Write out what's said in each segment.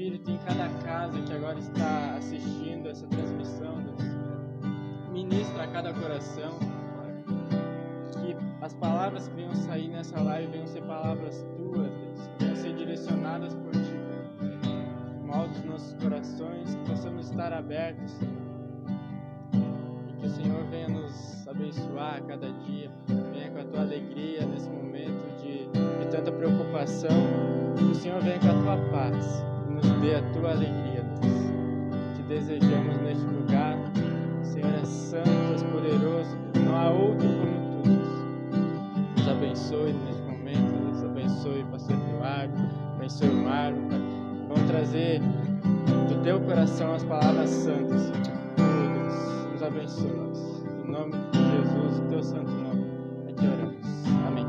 Espírito em cada casa que agora está assistindo essa transmissão, Deus. Ministra a cada coração, que as palavras que venham sair nessa live venham ser palavras tuas, Deus, venham ser direcionadas por ti, Deus. Molde os nossos corações, que possamos estar abertos, e que o Senhor venha nos abençoar a cada dia, venha com a tua alegria nesse momento de tanta preocupação, que o Senhor venha com a tua paz e nos dê a tua alegria, Deus. Te desejamos neste lugar. O Senhor é santo, é poderoso, não há outro como tu, Deus. Nos abençoe neste momento, nos abençoe o pastor Eduardo, abençoe o Marlon, Pai. Vamos trazer do teu coração as palavras santas, Senhor. Oh, Deus, nos abençoe. Em nome de Jesus, o teu santo nome, aqui oramos. Amém.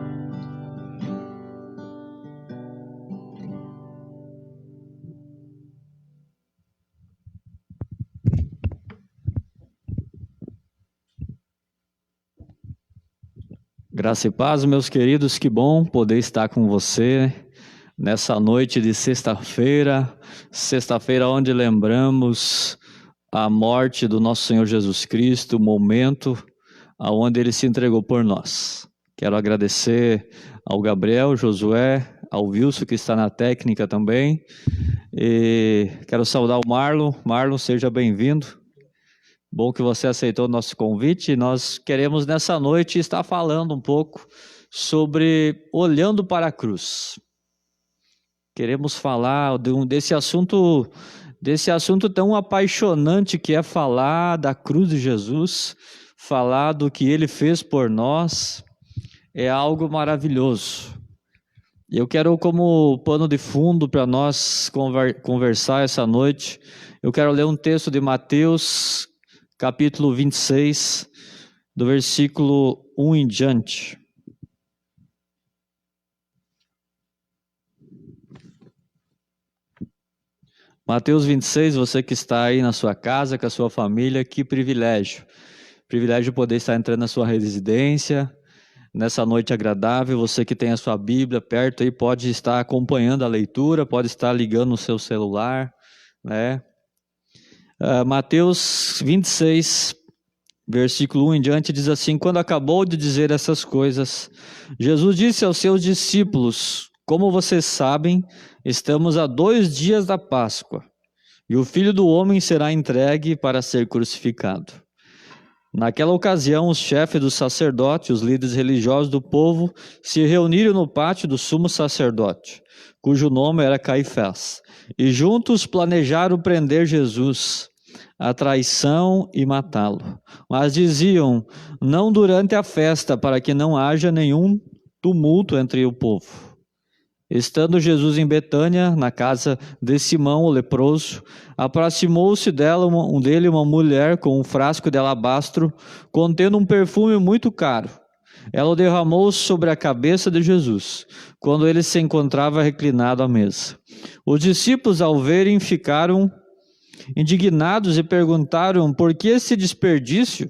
Graça e paz, meus queridos, que bom poder estar com você nessa noite de sexta-feira onde lembramos a morte do nosso Senhor Jesus Cristo, o momento onde Ele se entregou por nós. Quero agradecer ao Gabriel, Josué, ao Wilson que está na técnica também, e quero saudar o Marlon. Marlon, seja bem-vindo. Bom que você aceitou o nosso convite. Nós queremos nessa noite estar falando um pouco sobre olhando para a cruz. Queremos falar desse assunto tão apaixonante que é falar da cruz de Jesus, falar do que Ele fez por nós, é algo maravilhoso. Eu quero, como pano de fundo para nós conversar essa noite, eu quero ler um texto de Mateus, capítulo 26, do versículo 1 em diante. Mateus 26, você que está aí na sua casa, com a sua família, que privilégio. Privilégio poder estar entrando na sua residência, nessa noite agradável. Você que tem a sua Bíblia perto aí, pode estar acompanhando a leitura, pode estar ligando no seu celular, né? Mateus 26, versículo 1 em diante, diz assim: Quando acabou de dizer essas coisas, Jesus disse aos seus discípulos: Como vocês sabem, estamos a 2 dias da Páscoa, e o Filho do Homem será entregue para ser crucificado. Naquela ocasião, os chefes dos sacerdotes, os líderes religiosos do povo, se reuniram no pátio do sumo sacerdote, cujo nome era Caifás, e juntos planejaram prender Jesus, a traição e matá-lo. Mas diziam: não durante a festa, para que não haja nenhum tumulto entre o povo. Estando Jesus em Betânia, na casa de Simão, o leproso, aproximou-se dele uma mulher com um frasco de alabastro, contendo um perfume muito caro. Ela o derramou sobre a cabeça de Jesus, quando ele se encontrava reclinado à mesa. Os discípulos, ao verem, ficaram indignados e perguntaram: por que esse desperdício?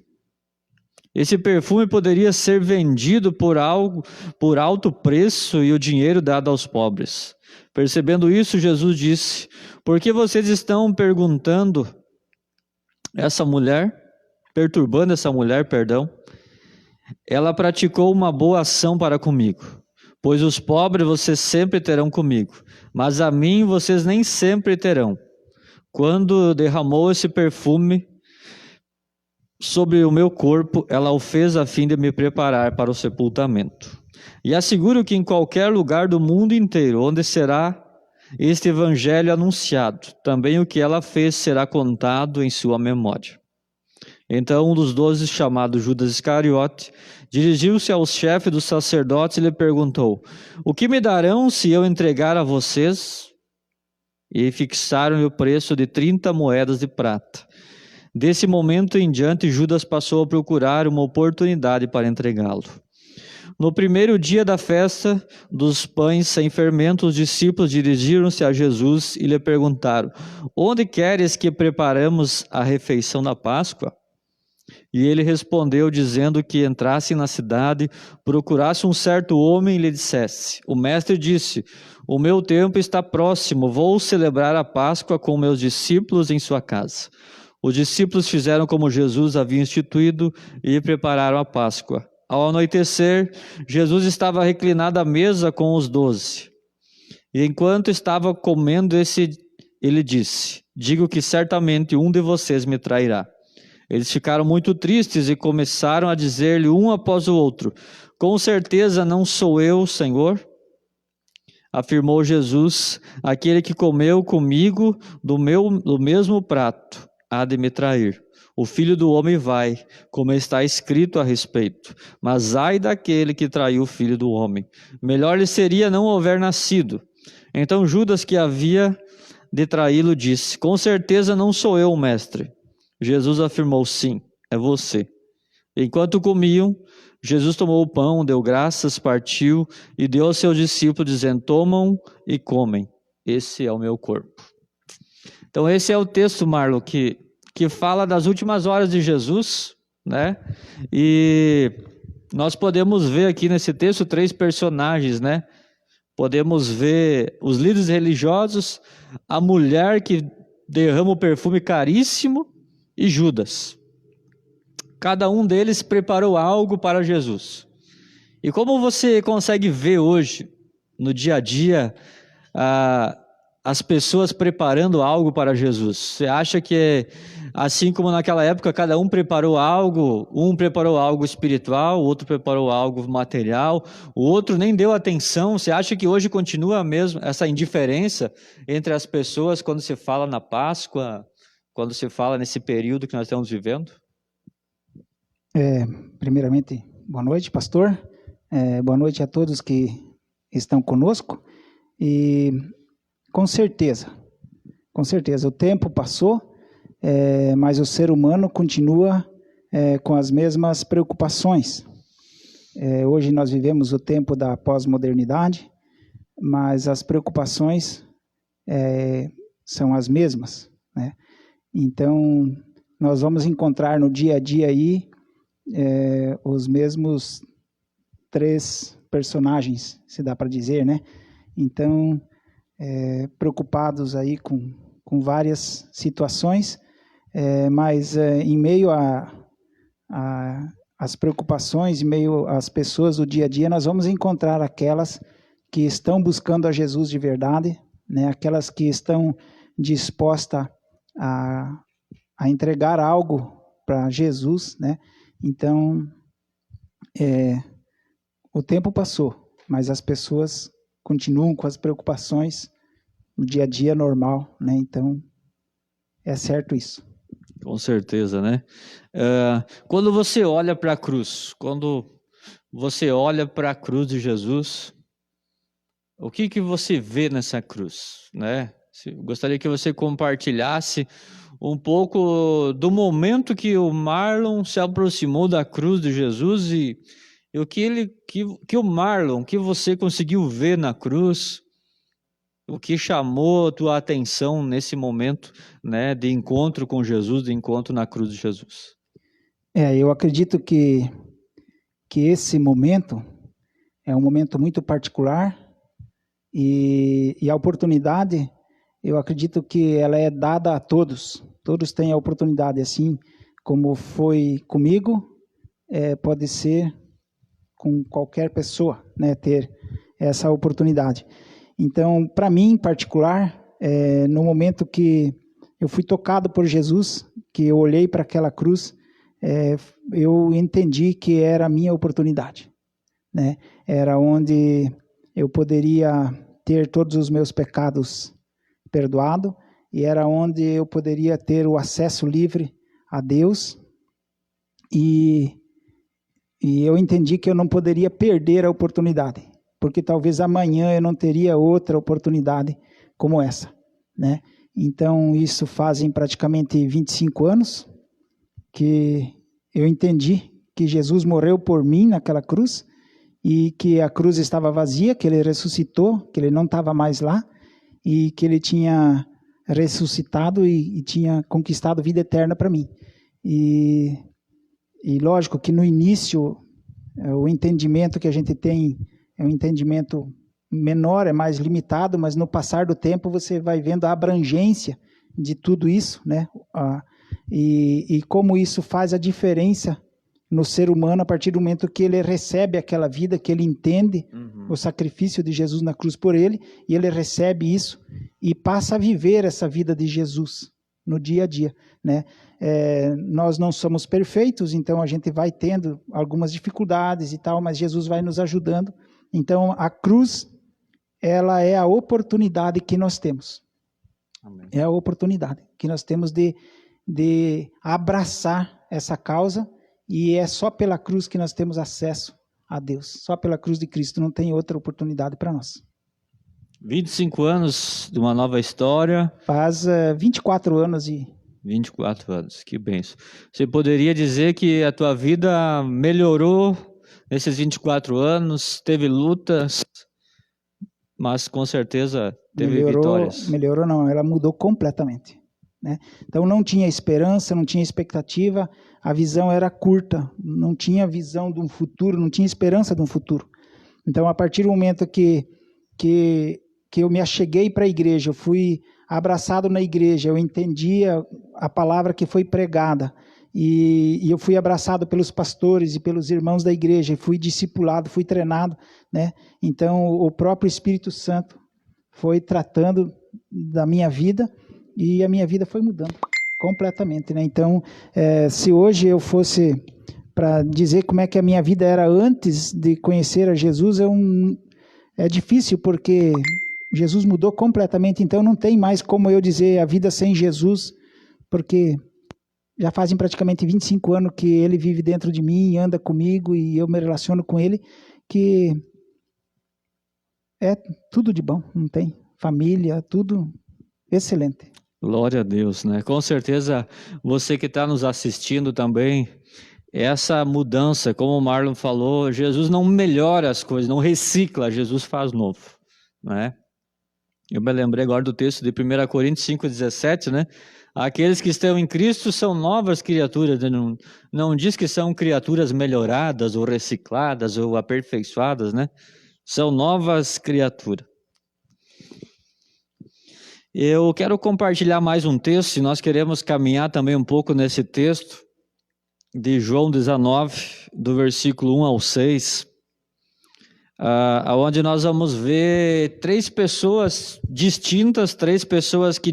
Esse perfume poderia ser vendido por alto preço e o dinheiro dado aos pobres. Percebendo isso, Jesus disse: por que vocês estão perturbando essa mulher? Ela praticou uma boa ação para comigo, pois os pobres vocês sempre terão comigo, mas a mim vocês nem sempre terão. Quando derramou esse perfume sobre o meu corpo, ela o fez a fim de me preparar para o sepultamento. E asseguro que em qualquer lugar do mundo inteiro, onde será este evangelho anunciado, também o que ela fez será contado em sua memória. Então um dos 12, chamado Judas Iscariote, dirigiu-se aos chefes dos sacerdotes e lhe perguntou: o que me darão se eu entregar a vocês? E fixaram-lhe o preço de 30 moedas de prata. Desse momento em diante, Judas passou a procurar uma oportunidade para entregá-lo. No primeiro dia da festa dos pães sem fermento, os discípulos dirigiram-se a Jesus e lhe perguntaram: onde queres que preparemos a refeição da Páscoa? E ele respondeu, dizendo que entrasse na cidade, procurasse um certo homem e lhe dissesse. O mestre disse: o meu tempo está próximo, vou celebrar a Páscoa com meus discípulos em sua casa. Os discípulos fizeram como Jesus havia instituído e prepararam a Páscoa. Ao anoitecer, Jesus estava reclinado à mesa com os 12. E enquanto estava comendo, ele disse: digo que certamente um de vocês me trairá. Eles ficaram muito tristes e começaram a dizer-lhe um após o outro: com certeza não sou eu, Senhor? Afirmou Jesus: aquele que comeu comigo do mesmo prato há de me trair. O Filho do Homem vai, como está escrito a respeito. Mas ai daquele que traiu o Filho do Homem. Melhor lhe seria não haver nascido. Então Judas, que havia de traí-lo, disse: com certeza não sou eu, mestre. Jesus afirmou: sim, é você. Enquanto comiam, Jesus tomou o pão, deu graças, partiu e deu aos seus discípulos, dizendo: tomam e comem, esse é o meu corpo. Então esse é o texto, Marlon, que fala das últimas horas de Jesus, né? E nós podemos ver aqui nesse texto 3 personagens, né? Podemos ver os líderes religiosos, a mulher que derrama o perfume caríssimo e Judas. Cada um deles preparou algo para Jesus. E como você consegue ver hoje, no dia a dia, as pessoas preparando algo para Jesus? Você acha que, assim como naquela época, cada um preparou algo espiritual, o outro preparou algo material, o outro nem deu atenção? Você acha que hoje continua mesmo essa indiferença entre as pessoas quando se fala na Páscoa, quando se fala nesse período que nós estamos vivendo? Primeiramente, boa noite, pastor. Boa noite a todos que estão conosco. E com certeza, o tempo passou, mas o ser humano continua com as mesmas preocupações. Hoje nós vivemos o tempo da pós-modernidade, mas as preocupações são as mesmas, né? Então, nós vamos encontrar no dia a dia aí os mesmos 3 personagens, se dá para dizer, né? Então, preocupados aí com várias situações, mas em meio às preocupações, em meio às pessoas do dia a dia, nós vamos encontrar aquelas que estão buscando a Jesus de verdade, né? Aquelas que estão dispostas a entregar algo para Jesus, né? Então, o tempo passou, mas as pessoas continuam com as preocupações no dia a dia normal, né? Então, é certo isso. Com certeza, né? Quando você olha para a cruz, de Jesus, o que você vê nessa cruz, né? Gostaria que você compartilhasse um pouco do momento que o Marlon se aproximou da cruz de Jesus e o que o Marlon, que você conseguiu ver na cruz, o que chamou a tua atenção nesse momento, né, de encontro com Jesus, de encontro na cruz de Jesus. Eu acredito que esse momento é um momento muito particular e a oportunidade, eu acredito que ela é dada a todos. Todos têm a oportunidade, assim como foi comigo, pode ser com qualquer pessoa, né, ter essa oportunidade. Então, para mim, em particular, no momento que eu fui tocado por Jesus, que eu olhei para aquela cruz, eu entendi que era a minha oportunidade, né? Era onde eu poderia ter todos os meus pecados perdoados e era onde eu poderia ter o acesso livre a Deus e eu entendi que eu não poderia perder a oportunidade, porque talvez amanhã eu não teria outra oportunidade como essa, né? Então, isso fazem praticamente 25 anos que eu entendi que Jesus morreu por mim naquela cruz e que a cruz estava vazia, que ele ressuscitou, que ele não estava mais lá e que ele tinha ressuscitado e tinha conquistado vida eterna para mim. E E lógico que no início o entendimento que a gente tem é um entendimento menor, é mais limitado, mas no passar do tempo você vai vendo a abrangência de tudo isso, né? E como isso faz a diferença no ser humano a partir do momento que ele recebe aquela vida, que ele entende o sacrifício de Jesus na cruz por ele, e ele recebe isso e passa a viver essa vida de Jesus no dia a dia, né? Nós não somos perfeitos, então a gente vai tendo algumas dificuldades e tal, mas Jesus vai nos ajudando. Então a cruz, ela é a oportunidade que nós temos. Amém. É a oportunidade que nós temos de abraçar essa causa, e é só pela cruz que nós temos acesso a Deus. Só pela cruz de Cristo, não tem outra oportunidade para nós. 25 anos de uma nova história. Faz 24 anos e... 24 anos, que bênção. Você poderia dizer que a tua vida melhorou nesses 24 anos, teve lutas, mas com certeza teve vitórias. Melhorou não, ela mudou completamente, né? Então não tinha esperança, não tinha expectativa, a visão era curta, não tinha visão de um futuro, não tinha esperança de um futuro. Então a partir do momento que eu me acheguei para a igreja, eu fui abraçado na igreja, eu entendia a palavra que foi pregada, e eu fui abraçado pelos pastores e pelos irmãos da igreja, e fui discipulado, fui treinado, né? Então o próprio Espírito Santo foi tratando da minha vida, e a minha vida foi mudando completamente, né? Então, se hoje eu fosse para dizer como é que a minha vida era antes de conhecer a Jesus, é difícil, porque Jesus mudou completamente, então não tem mais como eu dizer a vida sem Jesus, porque já fazem praticamente 25 anos que ele vive dentro de mim, anda comigo e eu me relaciono com ele, que é tudo de bom, não tem? Família, tudo excelente. Glória a Deus, né? Com certeza você que está nos assistindo também, essa mudança, como o Marlon falou, Jesus não melhora as coisas, não recicla, Jesus faz novo, né? Eu me lembrei agora do texto de 1 Coríntios 5,17, né? Aqueles que estão em Cristo são novas criaturas, né? Não diz que são criaturas melhoradas ou recicladas ou aperfeiçoadas, né? São novas criaturas. Eu quero compartilhar mais um texto, e nós queremos caminhar também um pouco nesse texto, de João 19, do versículo 1 ao 6, onde nós vamos ver 3 pessoas distintas, 3 pessoas que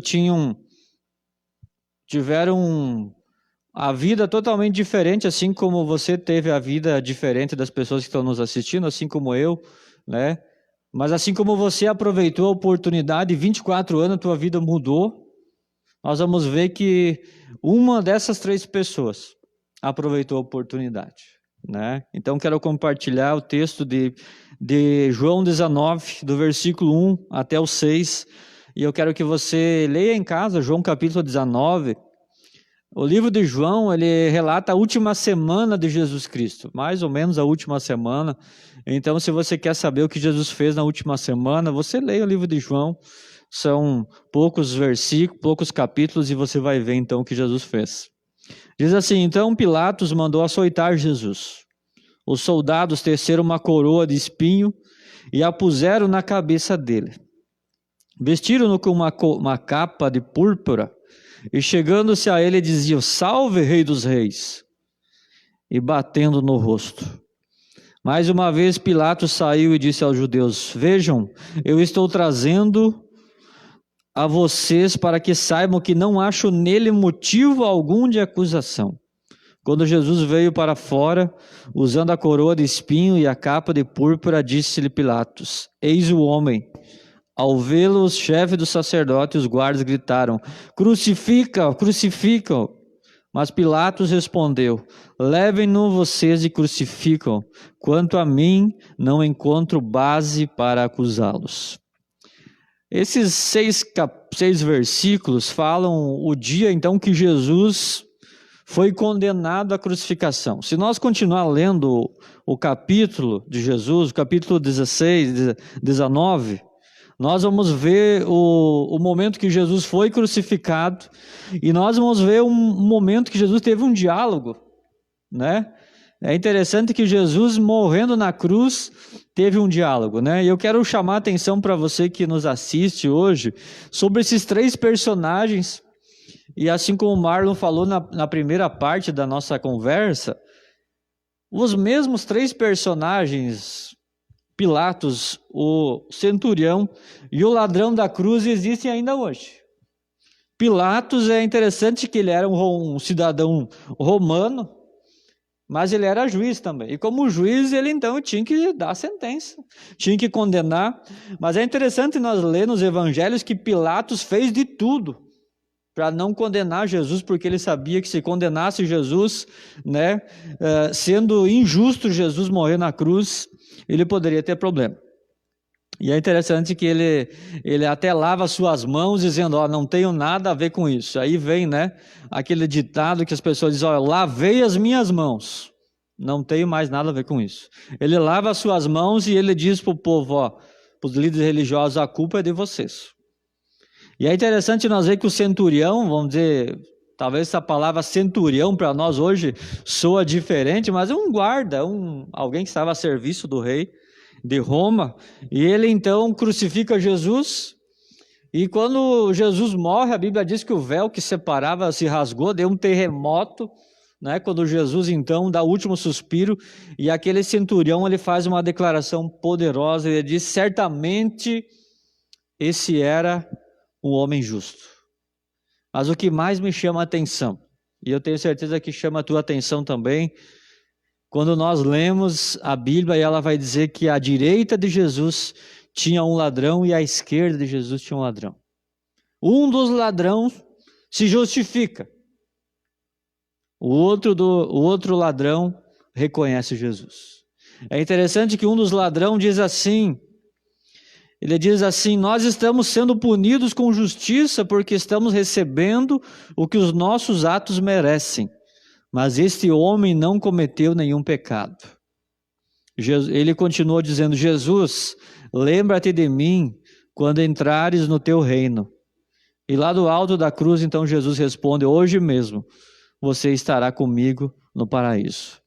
tiveram a vida totalmente diferente, assim como você teve a vida diferente das pessoas que estão nos assistindo, assim como eu, né? Mas assim como você aproveitou a oportunidade, 24 anos, tua vida mudou, nós vamos ver que uma dessas 3 pessoas aproveitou a oportunidade, né? Então quero compartilhar o texto de João 19, do versículo 1 até o 6, e eu quero que você leia em casa, João capítulo 19. O livro de João, ele relata a última semana de Jesus Cristo, mais ou menos a última semana. Então, se você quer saber o que Jesus fez na última semana, você leia o livro de João. São poucos versículos, poucos capítulos, e você vai ver então o que Jesus fez. Diz assim: então Pilatos mandou açoitar Jesus. Os soldados teceram uma coroa de espinho e a puseram na cabeça dele. Vestiram-no com uma capa de púrpura, e chegando-se a ele diziam: salve, Rei dos Reis, e batendo no rosto. Mais uma vez Pilatos saiu e disse aos judeus: vejam, eu estou trazendo a vocês para que saibam que não acho nele motivo algum de acusação. Quando Jesus veio para fora, usando a coroa de espinho e a capa de púrpura, disse-lhe Pilatos: eis o homem. Ao vê-lo, os chefes dos sacerdotes e os guardas gritaram: crucifica-o, crucifica-o. Mas Pilatos respondeu: levem-no vocês e crucificam. Quanto a mim, não encontro base para acusá-los. Esses 6 versículos falam o dia então que Jesus foi condenado à crucificação. Se nós continuar lendo o capítulo de Jesus, o capítulo 16, 19, nós vamos ver o momento que Jesus foi crucificado, e nós vamos ver um momento que Jesus teve um diálogo né? É interessante que Jesus, morrendo na cruz, teve um diálogo, né? E eu quero chamar a atenção para você que nos assiste hoje sobre esses 3 personagens. E assim como o Marlon falou na primeira parte da nossa conversa, os mesmos 3 personagens, Pilatos, o centurião e o ladrão da cruz, existem ainda hoje. Pilatos, é interessante que ele era um cidadão romano, mas ele era juiz também. E como juiz, ele então tinha que dar a sentença, tinha que condenar. Mas é interessante nós ler nos evangelhos que Pilatos fez de tudo para não condenar Jesus, porque ele sabia que se condenasse Jesus, né, sendo injusto Jesus morrer na cruz, ele poderia ter problema. E é interessante que ele até lava suas mãos dizendo, ó, não tenho nada a ver com isso. Aí vem, né, aquele ditado que as pessoas dizem, ó, lavei as minhas mãos, não tenho mais nada a ver com isso. Ele lava as suas mãos e ele diz para o povo, ó, para os líderes religiosos, a culpa é de vocês. E é interessante nós ver que o centurião, vamos dizer, talvez essa palavra centurião para nós hoje soa diferente, mas é um guarda, alguém que estava a serviço do rei de Roma, e ele então crucifica Jesus, e quando Jesus morre, a Bíblia diz que o véu que separava se rasgou, deu um terremoto, né, quando Jesus então dá o último suspiro, e aquele centurião ele faz uma declaração poderosa, ele diz, certamente esse era um homem justo. Mas o que mais me chama a atenção, e eu tenho certeza que chama a tua atenção também, quando nós lemos a Bíblia e ela vai dizer que à direita de Jesus tinha um ladrão e à esquerda de Jesus tinha um ladrão. Um dos ladrões se justifica. O outro ladrão reconhece Jesus. É interessante que um dos ladrões diz assim, ele diz assim, nós estamos sendo punidos com justiça porque estamos recebendo o que os nossos atos merecem. Mas este homem não cometeu nenhum pecado. Ele continuou dizendo, Jesus, lembra-te de mim quando entrares no teu reino. E lá do alto da cruz, então Jesus responde, hoje mesmo você estará comigo no paraíso.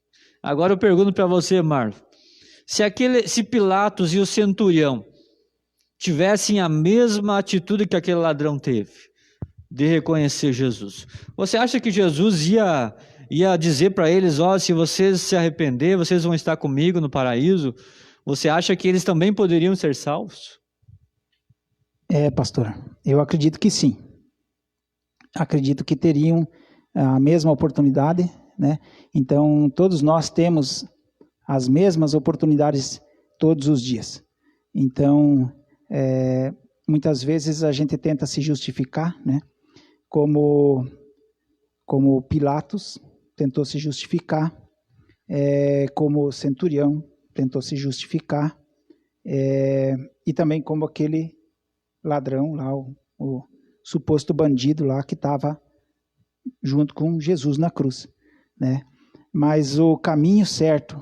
Agora eu pergunto para você, Marlon, se Pilatos e o centurião tivessem a mesma atitude que aquele ladrão teve, de reconhecer Jesus, você acha que Jesus ia dizer para eles, ó, se vocês se arrepender, vocês vão estar comigo no paraíso? Você acha que eles também poderiam ser salvos? Pastor, eu acredito que sim. Acredito que teriam a mesma oportunidade, né? Então, todos nós temos as mesmas oportunidades todos os dias. Então, muitas vezes a gente tenta se justificar, né? Como Pilatos tentou se justificar, como o centurião tentou se justificar, e também como aquele ladrão lá, o suposto bandido lá que estava junto com Jesus na cruz, né? Mas o caminho certo,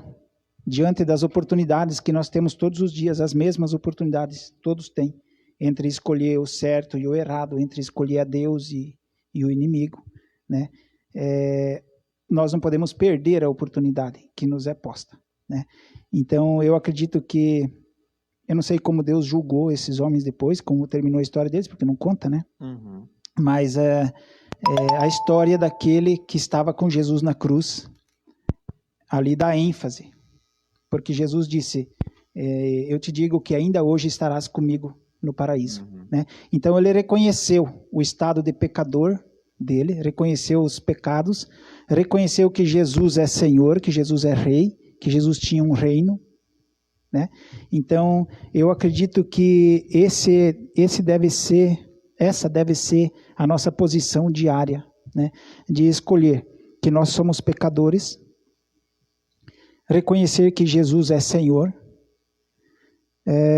diante das oportunidades que nós temos todos os dias, as mesmas oportunidades, todos têm, entre escolher o certo e o errado, entre escolher a Deus e o inimigo, né? Nós não podemos perder a oportunidade que nos é posta, né? Então, eu acredito que, eu não sei como Deus julgou esses homens depois, como terminou a história deles, porque não conta, né? Uhum. Mas a história daquele que estava com Jesus na cruz, ali dá ênfase, porque Jesus disse, eu te digo que ainda hoje estarás comigo no paraíso, uhum, né? Então, ele reconheceu o estado de pecador dele, reconheceu os pecados, reconheceu que Jesus é Senhor, que Jesus é Rei, que Jesus tinha um reino, né? Então, eu acredito que essa deve ser a nossa posição diária, né? De escolher que nós somos pecadores, reconhecer que Jesus é Senhor,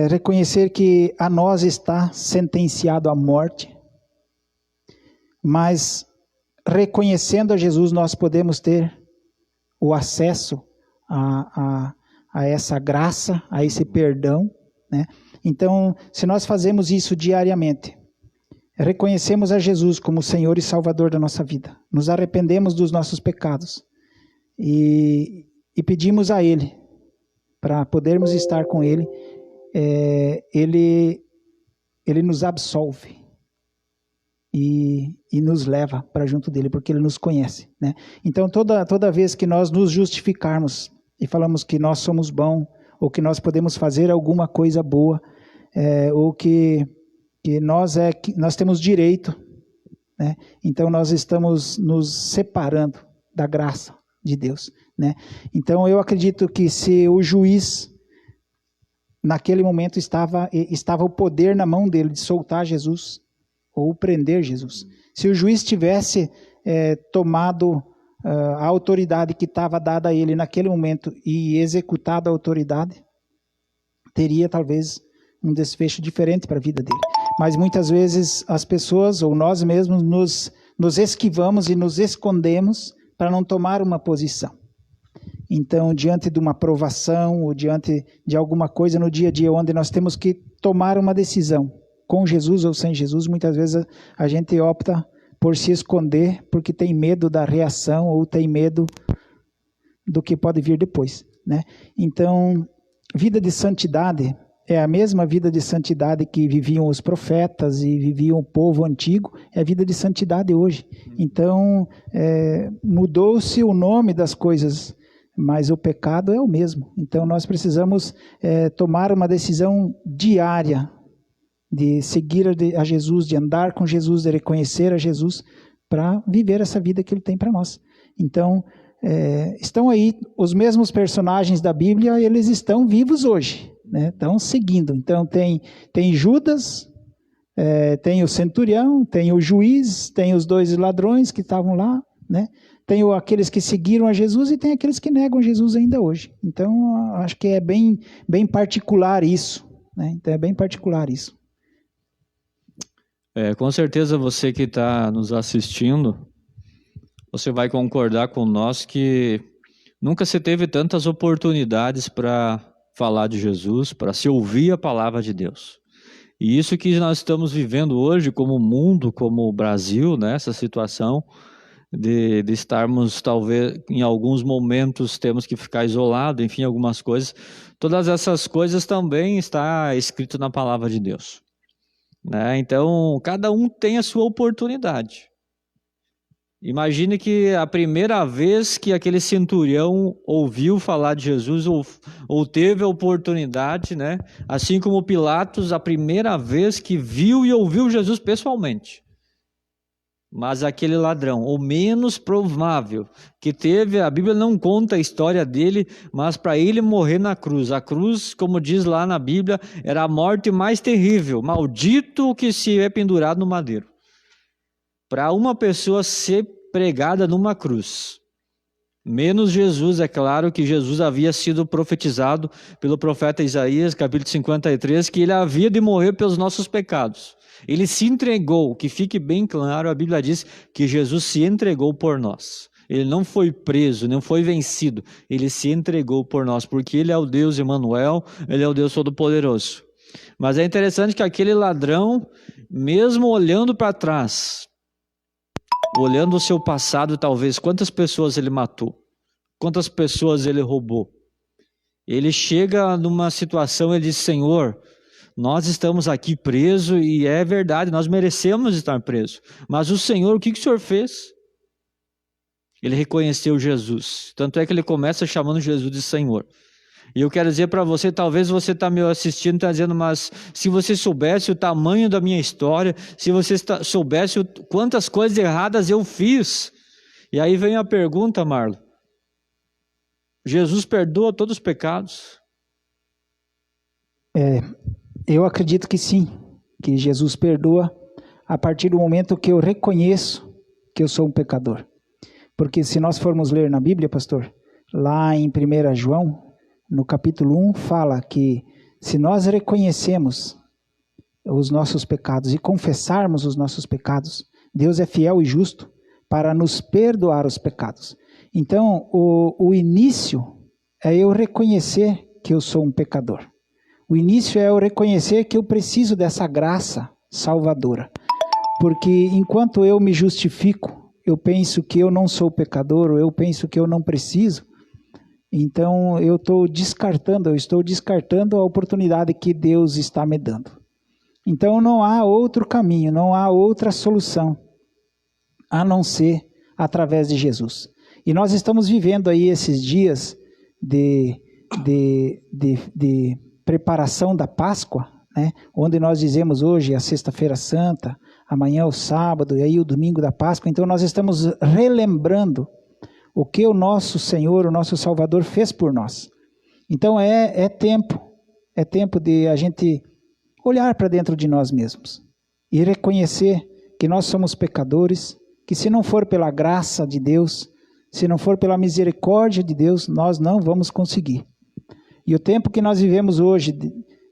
reconhecer que a nós está sentenciado à morte, mas reconhecendo a Jesus nós podemos ter o acesso a essa graça, a esse perdão, né? Então, se nós fazemos isso diariamente, reconhecemos a Jesus como Senhor e Salvador da nossa vida, nos arrependemos dos nossos pecados e pedimos a Ele, para podermos estar com Ele, Ele nos absolve e nos leva para junto dele, porque Ele nos conhece, né? Então, toda vez que nós nos justificarmos e falamos que nós somos bons, ou que nós podemos fazer alguma coisa boa, ou que nós temos direito, né? Então, nós estamos nos separando da graça de Deus, né? Então, eu acredito que se o juiz, naquele momento, estava o poder na mão dele de soltar Jesus ou prender Jesus. Se o juiz tivesse tomado a autoridade que estava dada a ele naquele momento e executado a autoridade, teria talvez um desfecho diferente para a vida dele. Mas muitas vezes as pessoas, ou nós mesmos, nos esquivamos e nos escondemos para não tomar uma posição. Então, diante de uma provação, ou diante de alguma coisa no dia a dia, onde nós temos que tomar uma decisão, com Jesus ou sem Jesus, muitas vezes a gente opta por se esconder, porque tem medo da reação, ou tem medo do que pode vir depois, né? Então, vida de santidade é a mesma vida de santidade que viviam os profetas e viviam o povo antigo, é a vida de santidade hoje. Então, mudou-se o nome das coisas, mas o pecado é o mesmo. Então, nós precisamos tomar uma decisão diária de seguir a Jesus, de andar com Jesus, de reconhecer a Jesus, para viver essa vida que Ele tem para nós. Então, estão aí os mesmos personagens da Bíblia, eles estão vivos hoje, né? Estão seguindo. Então, tem Judas, tem o centurião, tem o juiz, tem os 2 ladrões que estavam lá, né? Tem aqueles que seguiram a Jesus e tem aqueles que negam Jesus ainda hoje. Então, acho que é bem particular isso, né? Então, é bem particular isso. Com certeza você que está nos assistindo, você vai concordar com nós que nunca se teve tantas oportunidades para falar de Jesus, para se ouvir a palavra de Deus. E isso que nós estamos vivendo hoje como mundo, como Brasil, né? Essa situação de estarmos, talvez, em alguns momentos temos que ficar isolado, enfim, algumas coisas. Todas essas coisas também está escrito na palavra de Deus, né? Então, cada um tem a sua oportunidade. Imagine que a primeira vez que aquele centurião ouviu falar de Jesus, ou teve a oportunidade, né? Assim como Pilatos, a primeira vez que viu e ouviu Jesus pessoalmente. Mas aquele ladrão, o menos provável que teve, a Bíblia não conta a história dele, mas para ele morrer na cruz. A cruz, como diz lá na Bíblia, era a morte mais terrível. Maldito o que se é pendurado no madeiro. Para uma pessoa ser pregada numa cruz. Menos Jesus, é claro que Jesus havia sido profetizado pelo profeta Isaías, capítulo 53, que ele havia de morrer pelos nossos pecados. Ele se entregou, que fique bem claro, a Bíblia diz que Jesus se entregou por nós. Ele não foi preso, não foi vencido, ele se entregou por nós, porque ele é o Deus Emanuel, ele é o Deus Todo-Poderoso. Mas é interessante que aquele ladrão, mesmo olhando para trás, olhando o seu passado, talvez, quantas pessoas ele matou, quantas pessoas ele roubou, ele chega numa situação, ele diz: Senhor, nós estamos aqui presos e é verdade, nós merecemos estar presos. Mas o Senhor, o que o Senhor fez? Ele reconheceu Jesus. Tanto é que ele começa chamando Jesus de Senhor. E eu quero dizer para você, talvez você está me assistindo e está dizendo, mas se você soubesse o tamanho da minha história, se você soubesse quantas coisas erradas eu fiz. E aí vem a pergunta, Marlon. Jesus perdoa todos os pecados? Eu acredito que sim, que Jesus perdoa a partir do momento que eu reconheço que eu sou um pecador. Porque se nós formos ler na Bíblia, pastor, lá em 1 João, no capítulo 1, fala que se nós reconhecemos os nossos pecados e confessarmos os nossos pecados, Deus é fiel e justo para nos perdoar os pecados. Então, o início é eu reconhecer que eu sou um pecador. O início é eu reconhecer que eu preciso dessa graça salvadora. Porque enquanto eu me justifico, eu penso que eu não sou pecador, ou eu penso que eu não preciso, então eu estou descartando a oportunidade que Deus está me dando. Então não há outro caminho, não há outra solução, a não ser através de Jesus. E nós estamos vivendo aí esses dias de preparação da Páscoa, né? Onde nós dizemos hoje a Sexta-feira Santa, amanhã o sábado e aí o domingo da Páscoa. Então nós estamos relembrando o que o nosso Senhor, o nosso Salvador fez por nós. Então é tempo de a gente olhar para dentro de nós mesmos e reconhecer que nós somos pecadores, que se não for pela graça de Deus, se não for pela misericórdia de Deus, nós não vamos conseguir. E o tempo que nós vivemos hoje,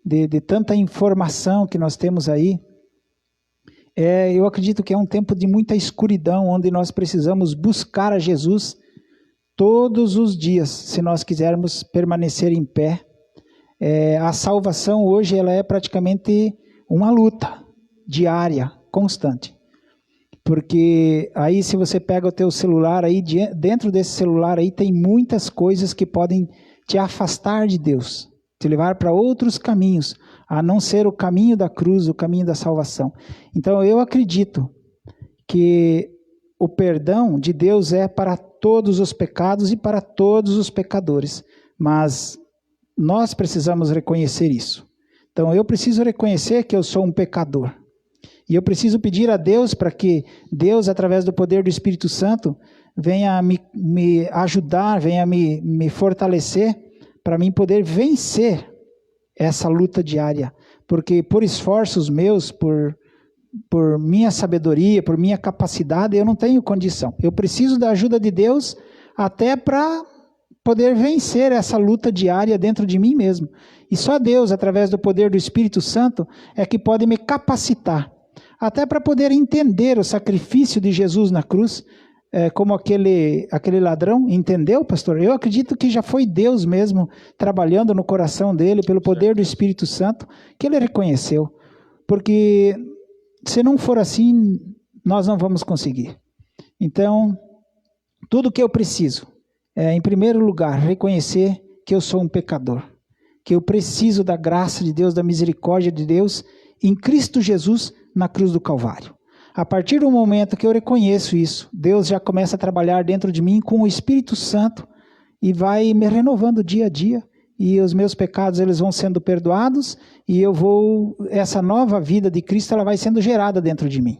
de tanta informação que nós temos aí, eu acredito que é um tempo de muita escuridão, onde nós precisamos buscar a Jesus todos os dias, se nós quisermos permanecer em pé. A salvação hoje ela é praticamente uma luta diária, constante. Porque aí se você pega o teu celular, aí dentro desse celular aí tem muitas coisas que podem te afastar de Deus, te levar para outros caminhos, a não ser o caminho da cruz, o caminho da salvação. Então eu acredito que o perdão de Deus é para todos os pecados e para todos os pecadores, mas nós precisamos reconhecer isso. Então eu preciso reconhecer que eu sou um pecador. E eu preciso pedir a Deus para que Deus, através do poder do Espírito Santo, venha me ajudar, venha me fortalecer, para mim poder vencer essa luta diária. Porque por esforços meus, por minha sabedoria, por minha capacidade, eu não tenho condição. Eu preciso da ajuda de Deus até para poder vencer essa luta diária dentro de mim mesmo. E só Deus, através do poder do Espírito Santo, é que pode me capacitar. Até para poder entender o sacrifício de Jesus na cruz, como aquele ladrão entendeu, pastor? Eu acredito que já foi Deus mesmo trabalhando no coração dele, pelo poder do Espírito Santo, que ele reconheceu. Porque se não for assim, nós não vamos conseguir. Então, tudo que eu preciso é, em primeiro lugar, reconhecer que eu sou um pecador, que eu preciso da graça de Deus, da misericórdia de Deus, em Cristo Jesus, na cruz do Calvário. A partir do momento que eu reconheço isso, Deus já começa a trabalhar dentro de mim com o Espírito Santo e vai me renovando dia a dia, e os meus pecados eles vão sendo perdoados, e essa nova vida de Cristo ela vai sendo gerada dentro de mim,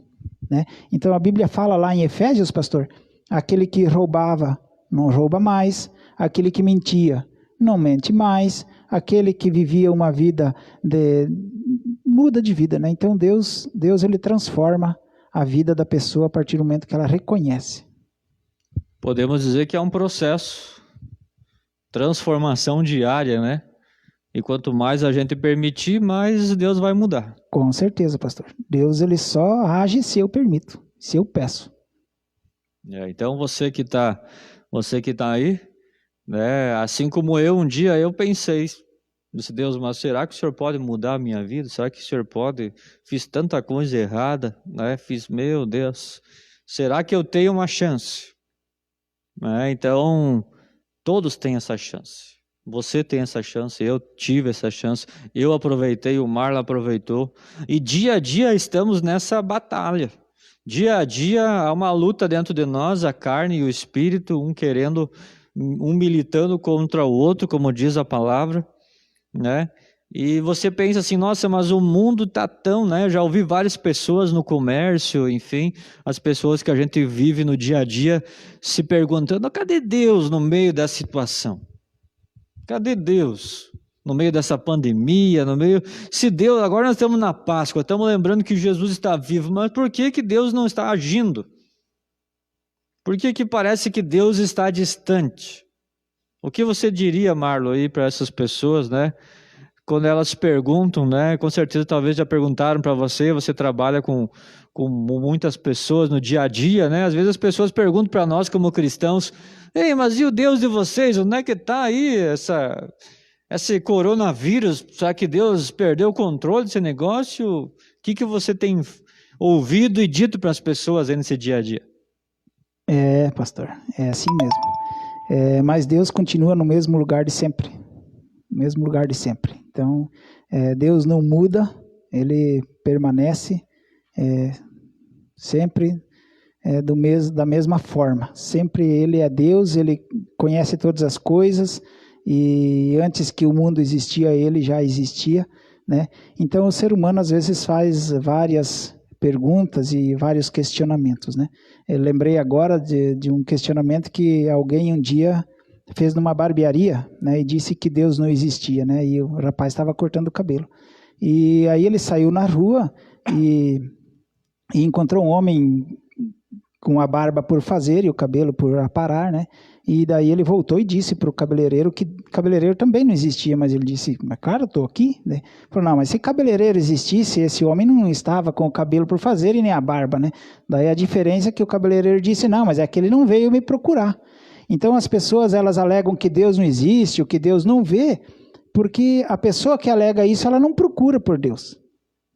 né? Então a Bíblia fala lá em Efésios, pastor, aquele que roubava não rouba mais, aquele que mentia não mente mais, aquele que vivia uma vida muda de vida, né? Então Deus ele transforma a vida da pessoa a partir do momento que ela reconhece. Podemos dizer que é um processo, transformação diária, né? E quanto mais a gente permitir, mais Deus vai mudar. Com certeza, pastor. Deus ele só age se eu permito, se eu peço. Então você que está aí, né? Assim como eu, um dia eu pensei, disse, Deus, mas será que o Senhor pode mudar a minha vida? Será que o Senhor pode? Fiz tanta coisa errada, né? Meu Deus, será que eu tenho uma chance? Então, todos têm essa chance. Você tem essa chance, eu tive essa chance, eu aproveitei, o Marlon aproveitou. E dia a dia estamos nessa batalha. Dia a dia há uma luta dentro de nós, a carne e o espírito, um militando contra o outro, como diz a palavra, né? E você pensa assim, nossa, mas o mundo está tão, né? Eu já ouvi várias pessoas no comércio, enfim, as pessoas que a gente vive no dia a dia se perguntando, cadê Deus no meio da situação? Cadê Deus no meio dessa pandemia, se Deus, agora nós estamos na Páscoa, estamos lembrando que Jesus está vivo, mas por que Deus não está agindo? Por que parece que Deus está distante? O que você diria, Marlon, aí para essas pessoas, né? Quando elas perguntam, né? Com certeza talvez já perguntaram para você trabalha com muitas pessoas no dia a dia, né? Às vezes as pessoas perguntam para nós como cristãos, ei, mas e o Deus de vocês? Onde é que está aí esse coronavírus? Será que Deus perdeu o controle desse negócio? O que você tem ouvido e dito para as pessoas aí nesse dia a dia? É, pastor, é assim mesmo. Mas Deus continua no mesmo lugar de sempre. No mesmo lugar de sempre. Então, Deus não muda, Ele permanece sempre da mesma forma. Sempre Ele é Deus, Ele conhece todas as coisas, e antes que o mundo existia, Ele já existia, né? Então, o ser humano às vezes faz várias perguntas e vários questionamentos, né? Eu lembrei agora de um questionamento que alguém um dia fez numa barbearia, né, e disse que Deus não existia, né, e o rapaz estava cortando o cabelo. E aí ele saiu na rua e encontrou um homem com a barba por fazer e o cabelo por aparar, né, e daí ele voltou e disse para o cabeleireiro que cabeleireiro também não existia, mas ele disse, mas cara, eu estou aqui, né? Falou, não, mas se cabeleireiro existisse, esse homem não estava com o cabelo por fazer e nem a barba, né? Daí a diferença é que o cabeleireiro disse, não, mas é que ele não veio me procurar. Então as pessoas, elas alegam que Deus não existe, ou que Deus não vê, porque a pessoa que alega isso, ela não procura por Deus,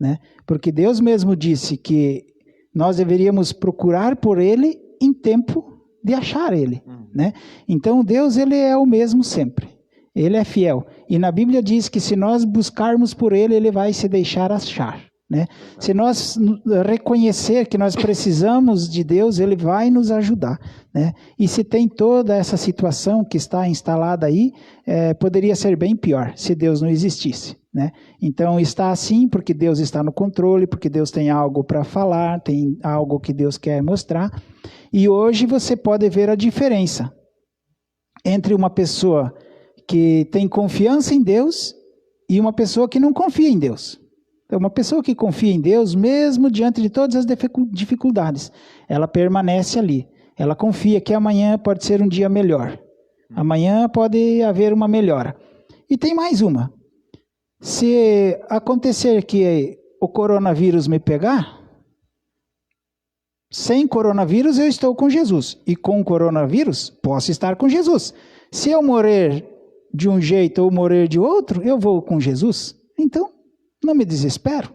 né? Porque Deus mesmo disse que nós deveríamos procurar por Ele em tempo de achar Ele, né? Então Deus, Ele é o mesmo sempre, Ele é fiel, e na Bíblia diz que se nós buscarmos por Ele, Ele vai se deixar achar, né? Se nós reconhecer que nós precisamos de Deus, Ele vai nos ajudar, né? E se tem toda essa situação que está instalada aí, poderia ser bem pior se Deus não existisse, né? Então está assim porque Deus está no controle, porque Deus tem algo para falar, tem algo que Deus quer mostrar. E hoje você pode ver a diferença entre uma pessoa que tem confiança em Deus e uma pessoa que não confia em Deus. Então, uma pessoa que confia em Deus, mesmo diante de todas as dificuldades, ela permanece ali. Ela confia que amanhã pode ser um dia melhor. Amanhã pode haver uma melhora. E tem mais uma. Se acontecer que o coronavírus me pegar, sem coronavírus eu estou com Jesus. E com coronavírus, posso estar com Jesus. Se eu morrer de um jeito ou morrer de outro, eu vou com Jesus. Então, não me desespero,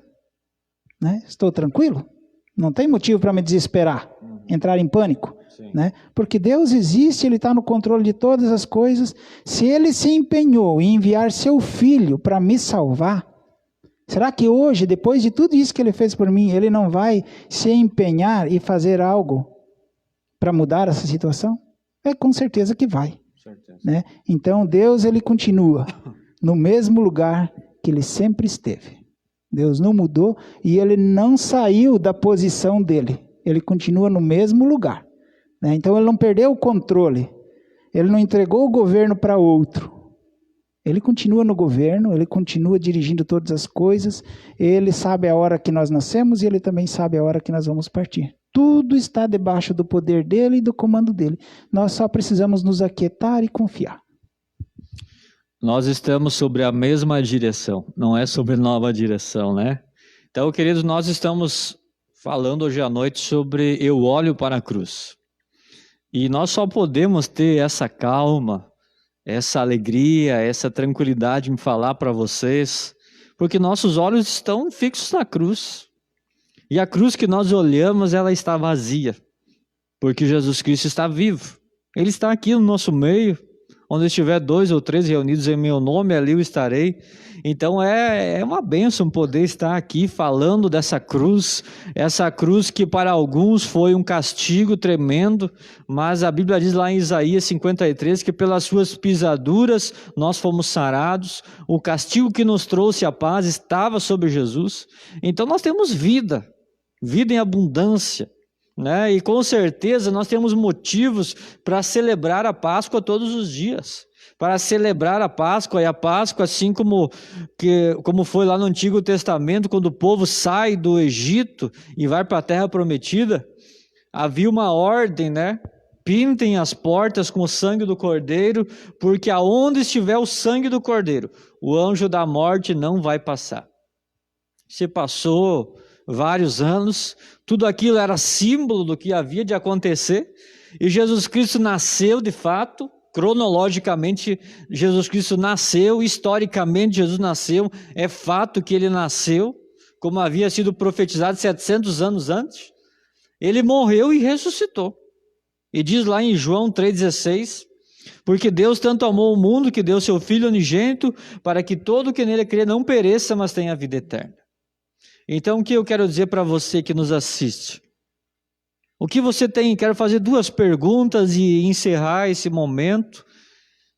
né? Estou tranquilo. Não tem motivo para me desesperar, entrar em pânico, né? Porque Deus existe, Ele está no controle de todas as coisas. Se Ele se empenhou em enviar seu Filho para me salvar, será que hoje, depois de tudo isso que Ele fez por mim, Ele não vai se empenhar e fazer algo para mudar essa situação? Com certeza que vai, né? Então Deus, Ele continua no mesmo lugar que Ele sempre esteve. Deus não mudou e Ele não saiu da posição dEle. Ele continua no mesmo lugar, né? Então Ele não perdeu o controle. Ele não entregou o governo para outro. Ele continua no governo, Ele continua dirigindo todas as coisas. Ele sabe a hora que nós nascemos e Ele também sabe a hora que nós vamos partir. Tudo está debaixo do poder dEle e do comando dEle. Nós só precisamos nos aquietar e confiar. Nós estamos sobre a mesma direção, não é sobre nova direção, né? Então, queridos, nós estamos falando hoje à noite sobre eu olho para a cruz. E nós só podemos ter essa calma, essa alegria, essa tranquilidade em falar para vocês, porque nossos olhos estão fixos na cruz. E a cruz que nós olhamos, ela está vazia, porque Jesus Cristo está vivo. Ele está aqui no nosso meio. Onde estiver 2 ou 3 reunidos em meu nome, ali eu estarei. Então é uma bênção poder estar aqui falando dessa cruz, essa cruz que para alguns foi um castigo tremendo, mas a Bíblia diz lá em Isaías 53 que pelas suas pisaduras nós fomos sarados, o castigo que nos trouxe a paz estava sobre Jesus. Então nós temos vida em abundância, né? E com certeza nós temos motivos para celebrar a Páscoa todos os dias, para celebrar a Páscoa, e a Páscoa, assim como foi lá no Antigo Testamento, quando o povo sai do Egito e vai para a Terra Prometida, havia uma ordem, né? Pintem as portas com o sangue do Cordeiro, porque aonde estiver o sangue do Cordeiro, o anjo da morte não vai passar. Se passou vários anos, tudo aquilo era símbolo do que havia de acontecer, e Jesus Cristo nasceu de fato, cronologicamente Jesus Cristo nasceu, historicamente Jesus nasceu, é fato que ele nasceu, como havia sido profetizado 700 anos antes, ele morreu e ressuscitou. E diz lá em João 3,16, porque Deus tanto amou o mundo que deu seu Filho unigênito para que todo que nele crê não pereça, mas tenha a vida eterna. Então, o que eu quero dizer para você que nos assiste? O que você tem? Quero fazer 2 perguntas e encerrar esse momento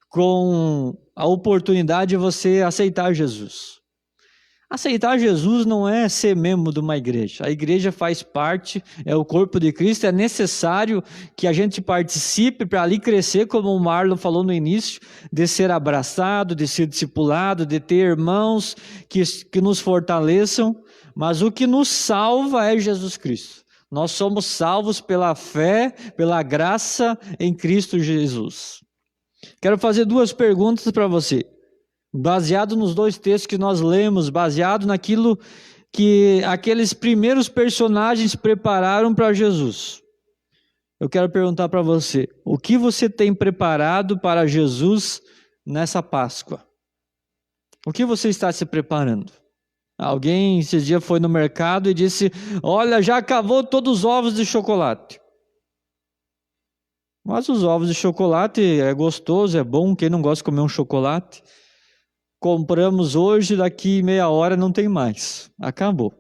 com a oportunidade de você aceitar Jesus. Aceitar Jesus não é ser membro de uma igreja. A igreja faz parte, é o corpo de Cristo, é necessário que a gente participe para ali crescer, como o Marlon falou no início, de ser abraçado, de ser discipulado, de ter irmãos que nos fortaleçam, mas o que nos salva é Jesus Cristo. Nós somos salvos pela fé, pela graça em Cristo Jesus. Quero fazer 2 perguntas para você. Baseado nos 2 textos que nós lemos, baseado naquilo que aqueles primeiros personagens prepararam para Jesus. Eu quero perguntar para você, o que você tem preparado para Jesus nessa Páscoa? O que você está se preparando? Alguém esse dia foi no mercado e disse, olha, já acabou todos os ovos de chocolate. Mas os ovos de chocolate é gostoso, é bom, quem não gosta de comer um chocolate? Compramos hoje, daqui meia hora não tem mais, acabou.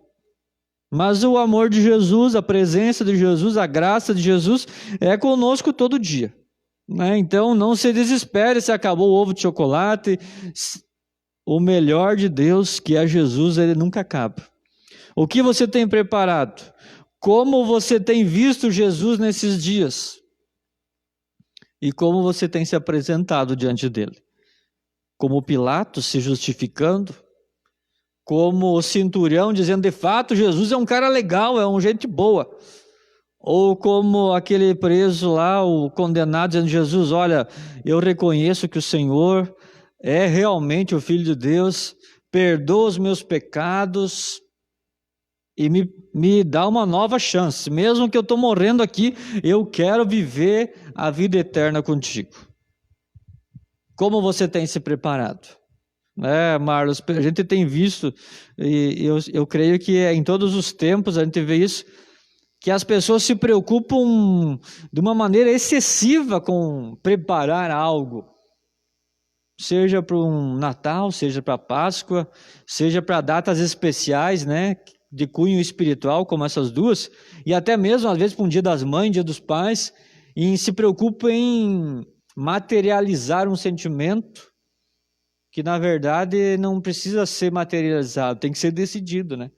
Mas o amor de Jesus, a presença de Jesus, a graça de Jesus é conosco todo dia, né? Então não se desespere se acabou o ovo de chocolate. O melhor de Deus, que é Jesus, ele nunca acaba. O que você tem preparado? Como você tem visto Jesus nesses dias? E como você tem se apresentado diante dele? Como Pilatos se justificando, como o centurião dizendo, de fato, Jesus é um cara legal, é um gente boa. Ou como aquele preso lá, o condenado, dizendo, Jesus, olha, eu reconheço que o Senhor é realmente o Filho de Deus, perdoa os meus pecados e me dá uma nova chance. Mesmo que eu estou morrendo aqui, eu quero viver a vida eterna contigo. Como você tem se preparado? Marlos, a gente tem visto, e eu creio que em todos os tempos a gente vê isso, que as pessoas se preocupam de uma maneira excessiva com preparar algo, seja para um Natal, seja para a Páscoa, seja para datas especiais, né, de cunho espiritual, como essas 2, e até mesmo às vezes para um Dia das Mães, Dia dos Pais, e se preocupam em materializar um sentimento que na verdade não precisa ser materializado, tem que ser decidido, né?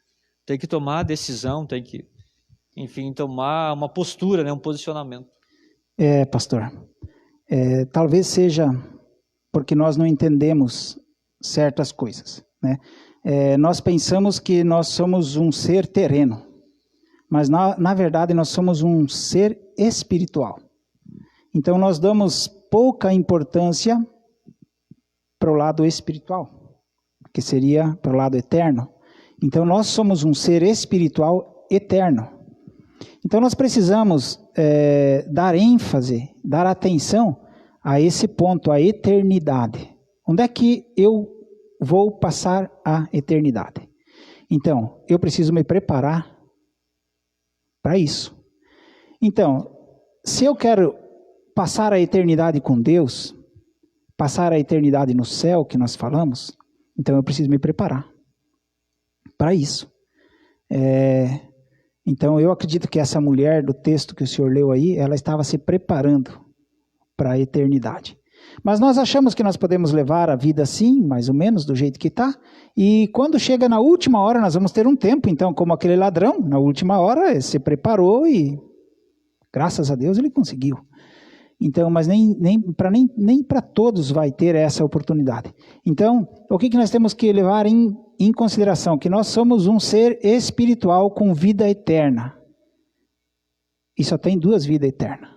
Tem que tomar a decisão, tem que, enfim, tomar uma postura, né? Um posicionamento. Pastor, talvez seja porque nós não entendemos certas coisas, né? Nós pensamos que nós somos um ser terreno, mas na verdade nós somos um ser espiritual. Então nós damos pouca importância para o lado espiritual, que seria para o lado eterno. Então nós somos um ser espiritual eterno. Então nós precisamos dar ênfase, dar atenção a esse ponto, a eternidade. Onde é que eu vou passar a eternidade? Então, eu preciso me preparar para isso. Então, se eu quero passar a eternidade com Deus, passar a eternidade no céu, que nós falamos, então eu preciso me preparar para isso. Então, eu acredito que essa mulher do texto que o senhor leu aí, ela estava se preparando para a eternidade. Mas nós achamos que nós podemos levar a vida assim, mais ou menos, do jeito que está, e quando chega na última hora, nós vamos ter um tempo, então, como aquele ladrão, na última hora, ele se preparou e, graças a Deus, ele conseguiu. Então, mas nem para todos vai ter essa oportunidade. Então, o que nós temos que levar em consideração? Que nós somos um ser espiritual com vida eterna. E só tem 2 vidas eternas.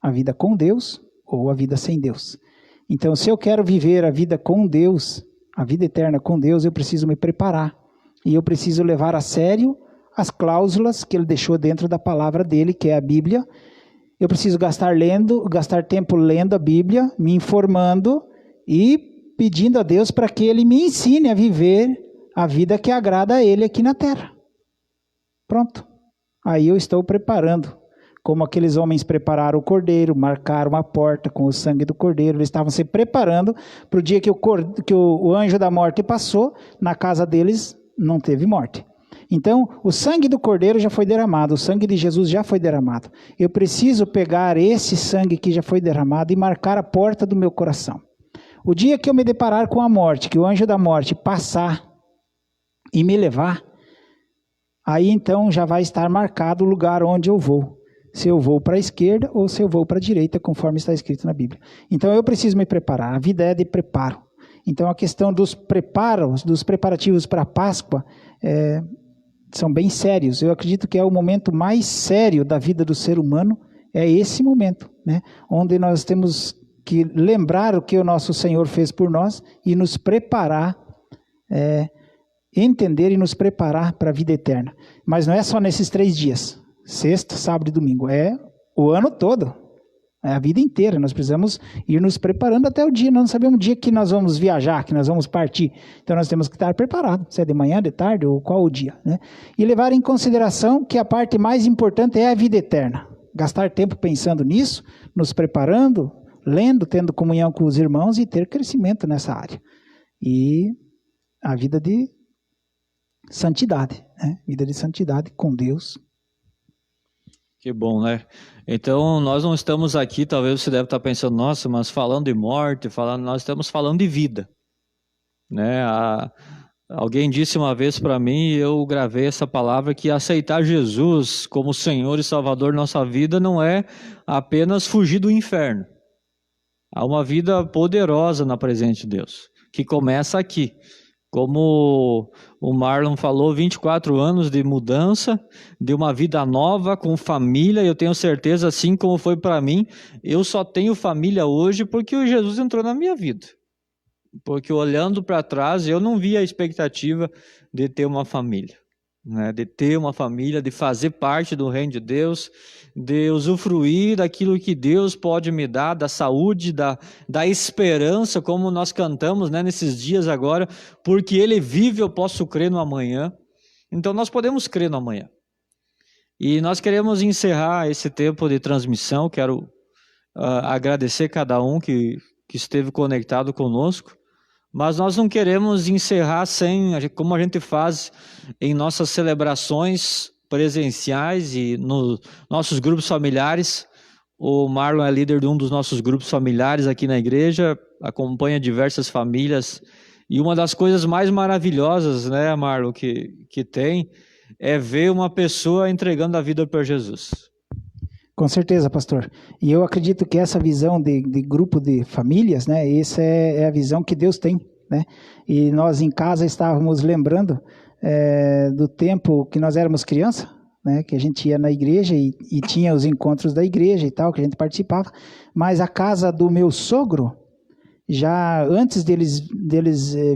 A vida com Deus ou a vida sem Deus. Então, se eu quero viver a vida com Deus, a vida eterna com Deus, eu preciso me preparar. E eu preciso levar a sério as cláusulas que ele deixou dentro da palavra dele, que é a Bíblia. Eu preciso gastar tempo lendo a Bíblia, me informando e pedindo a Deus para que Ele me ensine a viver a vida que agrada a Ele aqui na terra. Pronto. Aí eu estou preparando como aqueles homens prepararam o cordeiro, marcaram a porta com o sangue do cordeiro, eles estavam se preparando para o dia que o anjo da morte passou, na casa deles não teve morte. Então, o sangue do cordeiro já foi derramado, o sangue de Jesus já foi derramado. Eu preciso pegar esse sangue que já foi derramado e marcar a porta do meu coração. O dia que eu me deparar com a morte, que o anjo da morte passar e me levar, aí então já vai estar marcado o lugar onde eu vou. Se eu vou para a esquerda ou se eu vou para a direita, conforme está escrito na Bíblia. Então eu preciso me preparar, a vida é de preparo. Então a questão dos preparos, dos preparativos para a Páscoa, são bem sérios. Eu acredito que é o momento mais sério da vida do ser humano, é esse momento, né? Onde nós temos que lembrar o que o nosso Senhor fez por nós e nos preparar, entender e nos preparar para a vida eterna. Mas não é só nesses 3 dias, sexta, sábado e domingo, é o ano todo, é a vida inteira. Nós precisamos ir nos preparando até o dia, nós não sabemos o dia que nós vamos viajar, que nós vamos partir, então nós temos que estar preparados, se é de manhã, de tarde ou qual o dia, né? E levar em consideração que a parte mais importante é a vida eterna, gastar tempo pensando nisso, nos preparando, lendo, tendo comunhão com os irmãos e ter crescimento nessa área. E a vida de santidade, né? Vida de santidade com Deus. Que bom, né? Então, nós não estamos aqui, talvez você deve estar pensando, nossa, mas falando de morte, nós estamos falando de vida, né? Alguém disse uma vez para mim, e eu gravei essa palavra, que aceitar Jesus como Senhor e Salvador da nossa vida não é apenas fugir do inferno. Há uma vida poderosa na presença de Deus, que começa aqui. Como o Marlon falou, 24 anos de mudança, de uma vida nova, com família. Eu tenho certeza, assim como foi para mim, eu só tenho família hoje porque o Jesus entrou na minha vida. Porque olhando para trás, eu não via a expectativa de ter uma família, né? De ter uma família, de fazer parte do reino de Deus, de usufruir daquilo que Deus pode me dar, da saúde, da esperança, como nós cantamos, né, nesses dias agora, porque Ele vive, eu posso crer no amanhã. Então nós podemos crer no amanhã. E nós queremos encerrar esse tempo de transmissão. Quero agradecer cada um que esteve conectado conosco, mas nós não queremos encerrar como a gente faz em nossas celebrações presenciais e nos nossos grupos familiares. O Marlon é líder de um dos nossos grupos familiares aqui na igreja, acompanha diversas famílias, e uma das coisas mais maravilhosas, né, Marlon, que tem, é ver uma pessoa entregando a vida para Jesus. Com certeza, pastor. E eu acredito que essa visão de grupo de famílias, né, essa é a visão que Deus tem, né? E nós em casa estávamos lembrando do tempo que nós éramos criança, né, que a gente ia na igreja e tinha os encontros da igreja e tal, que a gente participava, mas a casa do meu sogro, já antes deles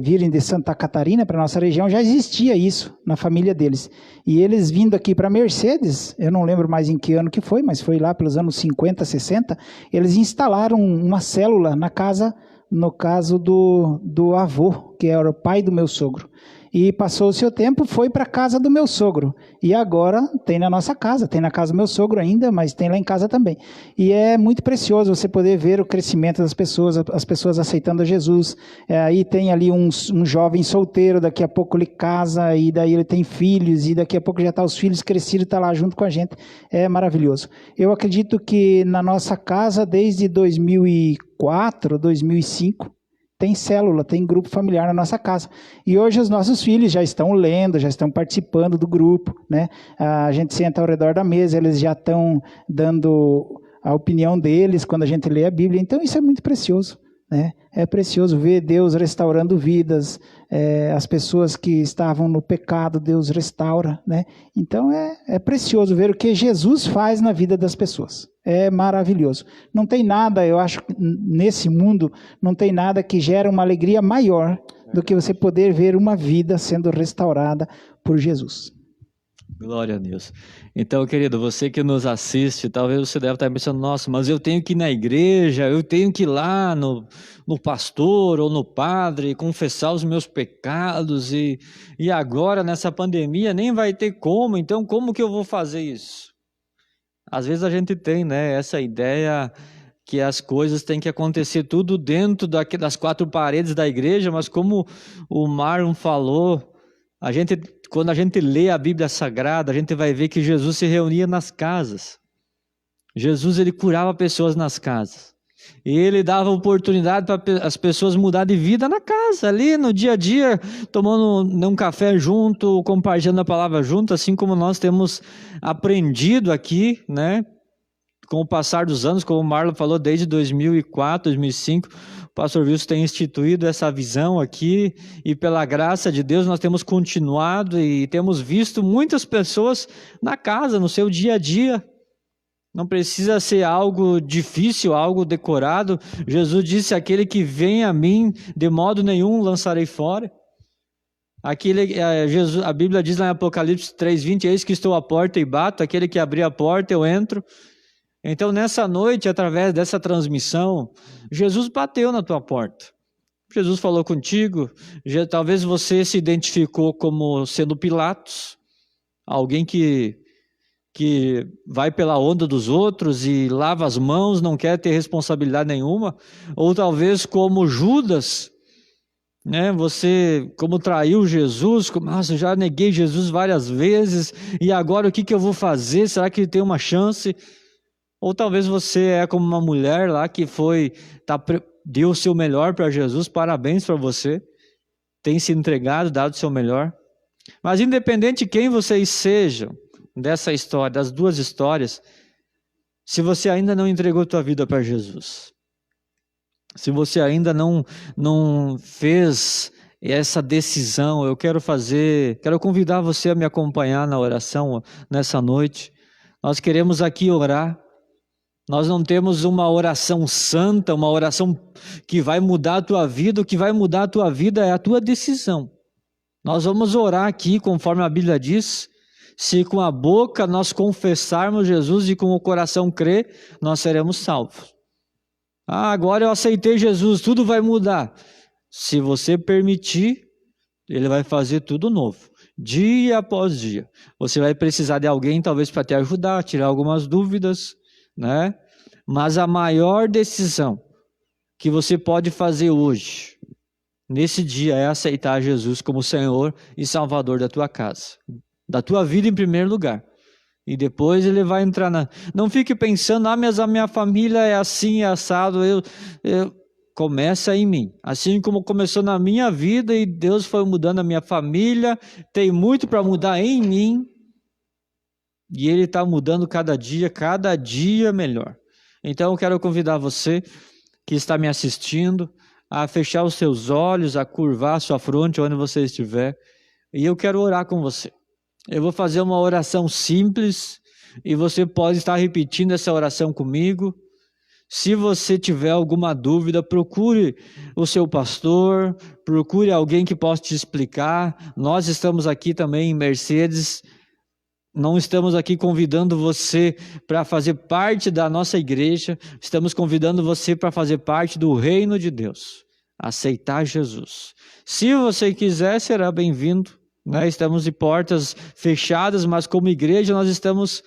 virem de Santa Catarina para a nossa região, já existia isso na família deles. E eles vindo aqui para Mercedes, eu não lembro mais em que ano que foi, mas foi lá pelos anos 50, 60, eles instalaram uma célula na casa, no caso do avô, que era o pai do meu sogro. E passou o seu tempo, foi para a casa do meu sogro. E agora tem na nossa casa, tem na casa do meu sogro ainda, mas tem lá em casa também. E é muito precioso você poder ver o crescimento das pessoas, as pessoas aceitando a Jesus. Aí tem ali um jovem solteiro, daqui a pouco ele casa, e daí ele tem filhos, e daqui a pouco já está os filhos crescidos e está lá junto com a gente. É maravilhoso. Eu acredito que na nossa casa, desde 2004, 2005, tem célula, tem grupo familiar na nossa casa. E hoje os nossos filhos já estão lendo, já estão participando do grupo, né? A gente senta ao redor da mesa, eles já estão dando a opinião deles quando a gente lê a Bíblia. Então isso é muito precioso, né? É precioso ver Deus restaurando vidas, as pessoas que estavam no pecado, Deus restaura, né? Então é precioso ver o que Jesus faz na vida das pessoas. É maravilhoso. Não tem nada, eu acho, nesse mundo, não tem nada que gere uma alegria maior do que você poder ver uma vida sendo restaurada por Jesus. Glória a Deus. Então, querido, você que nos assiste, talvez você deve estar pensando, nossa, mas eu tenho que ir na igreja, eu tenho que ir lá no pastor ou no padre, confessar os meus pecados, e agora nessa pandemia nem vai ter como, então como que eu vou fazer isso? Às vezes a gente tem, né, essa ideia que as coisas têm que acontecer tudo dentro das quatro paredes da igreja, mas como o Marlon falou, quando a gente lê a Bíblia Sagrada, a gente vai ver que Jesus se reunia nas casas. Jesus, ele curava pessoas nas casas. E ele dava oportunidade para as pessoas mudar de vida na casa, ali no dia a dia, tomando um café junto, compartilhando a palavra junto, assim como nós temos aprendido aqui, né? Com o passar dos anos, como o Marlon falou, desde 2004, 2005, o pastor Wilson tem instituído essa visão aqui, e pela graça de Deus nós temos continuado e temos visto muitas pessoas na casa, no seu dia a dia. Não precisa ser algo difícil, algo decorado. Jesus disse: aquele que vem a mim, de modo nenhum lançarei fora. A Bíblia diz lá em Apocalipse 3:20, eis que estou à porta e bato, aquele que abrir a porta eu entro. Então nessa noite, através dessa transmissão, Jesus bateu na tua porta. Jesus falou contigo. Talvez você se identificou como sendo Pilatos, alguém que vai pela onda dos outros e lava as mãos, não quer ter responsabilidade nenhuma, ou talvez como Judas, né? Você como traiu Jesus, nossa, já neguei Jesus várias vezes, e agora o que eu vou fazer? Será que tem uma chance? Ou talvez você é como uma mulher lá que deu o seu melhor para Jesus, parabéns para você, tem se entregado, dado o seu melhor. Mas independente de quem vocês sejam, dessa história, das duas histórias, se você ainda não entregou tua vida para Jesus, se você ainda não fez essa decisão, eu quero convidar você a me acompanhar na oração nessa noite. Nós queremos aqui orar. Nós não temos uma oração santa, uma oração que vai mudar a tua vida. O que vai mudar a tua vida é a tua decisão. Nós vamos orar aqui, conforme a Bíblia diz. Se com a boca nós confessarmos Jesus e com o coração crer, nós seremos salvos. Agora eu aceitei Jesus, tudo vai mudar. Se você permitir, Ele vai fazer tudo novo, dia após dia. Você vai precisar de alguém, talvez, para te ajudar, tirar algumas dúvidas, né? Mas a maior decisão que você pode fazer hoje, nesse dia, é aceitar Jesus como Senhor e Salvador da tua casa, da tua vida em primeiro lugar. E depois Ele vai entrar Não fique pensando, mas a minha família é assim, é assado. Começa em mim. Assim como começou na minha vida e Deus foi mudando a minha família, tem muito para mudar em mim. E Ele está mudando cada dia melhor. Então eu quero convidar você que está me assistindo a fechar os seus olhos, a curvar a sua fronte onde você estiver. E eu quero orar com você. Eu vou fazer uma oração simples e você pode estar repetindo essa oração comigo. Se você tiver alguma dúvida, procure o seu pastor, procure alguém que possa te explicar. Nós estamos aqui também em Mercedes. Não estamos aqui convidando você para fazer parte da nossa igreja, estamos convidando você para fazer parte do reino de Deus, aceitar Jesus. Se você quiser, será bem-vindo, né? Estamos de portas fechadas, mas como igreja nós estamos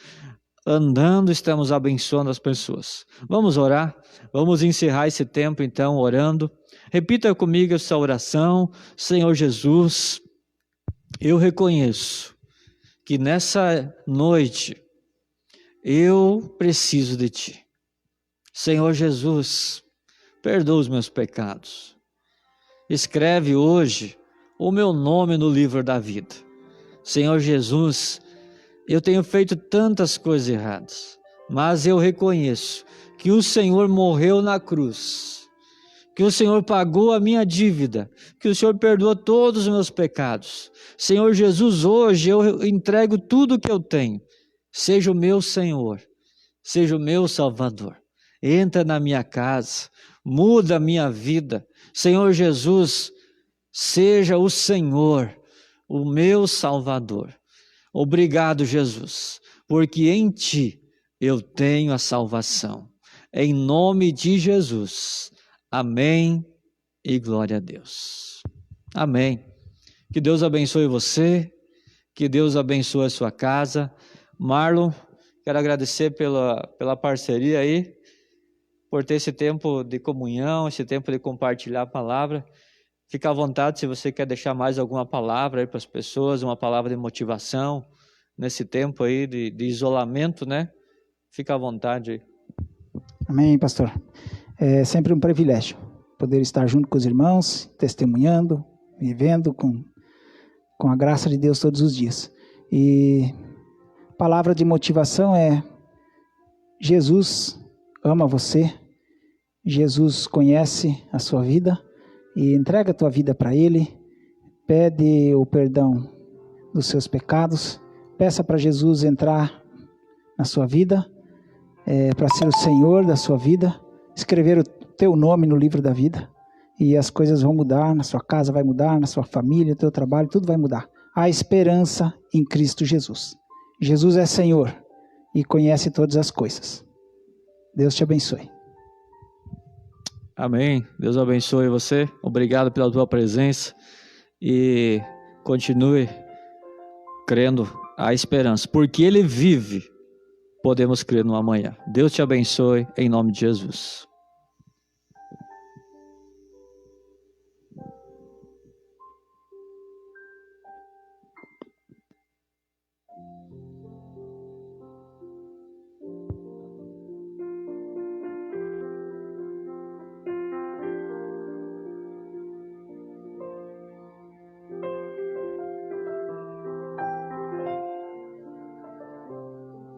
andando, estamos abençoando as pessoas. Vamos orar, vamos encerrar esse tempo então orando. Repita comigo essa oração. Senhor Jesus, eu reconheço que nessa noite eu preciso de Ti. Senhor Jesus, perdoa os meus pecados. Escreve hoje o meu nome no livro da vida. Senhor Jesus, eu tenho feito tantas coisas erradas, mas eu reconheço que o Senhor morreu na cruz, que o Senhor pagou a minha dívida, que o Senhor perdoou todos os meus pecados. Senhor Jesus, hoje eu entrego tudo que eu tenho. Seja o meu Senhor, seja o meu Salvador. Entra na minha casa, muda a minha vida. Senhor Jesus, seja o Senhor, o meu Salvador. Obrigado, Jesus, porque em Ti eu tenho a salvação. Em nome de Jesus. Amém e glória a Deus. Amém. Que Deus abençoe você, que Deus abençoe a sua casa. Marlon, Quero agradecer pela parceria aí, por ter esse tempo de comunhão, esse tempo de compartilhar a palavra. Fica à vontade se você quer deixar mais alguma palavra aí para as pessoas, uma palavra de motivação, nesse tempo aí de isolamento, né? Fica à vontade aí. Amém, pastor. É sempre um privilégio poder estar junto com os irmãos, testemunhando, vivendo com a graça de Deus todos os dias. E palavra de motivação é: Jesus ama você, Jesus conhece a sua vida e entrega a tua vida para Ele, pede o perdão dos seus pecados, peça para Jesus entrar na sua vida, para ser o Senhor da sua vida, escrever o teu nome no livro da vida, e as coisas vão mudar, na sua casa vai mudar, na sua família, no teu trabalho, tudo vai mudar. Há esperança em Cristo Jesus. Jesus é Senhor e conhece todas as coisas. Deus te abençoe. Amém. Deus abençoe você. Obrigado pela tua presença e continue crendo a esperança. Porque Ele vive, podemos crer no amanhã. Deus te abençoe em nome de Jesus.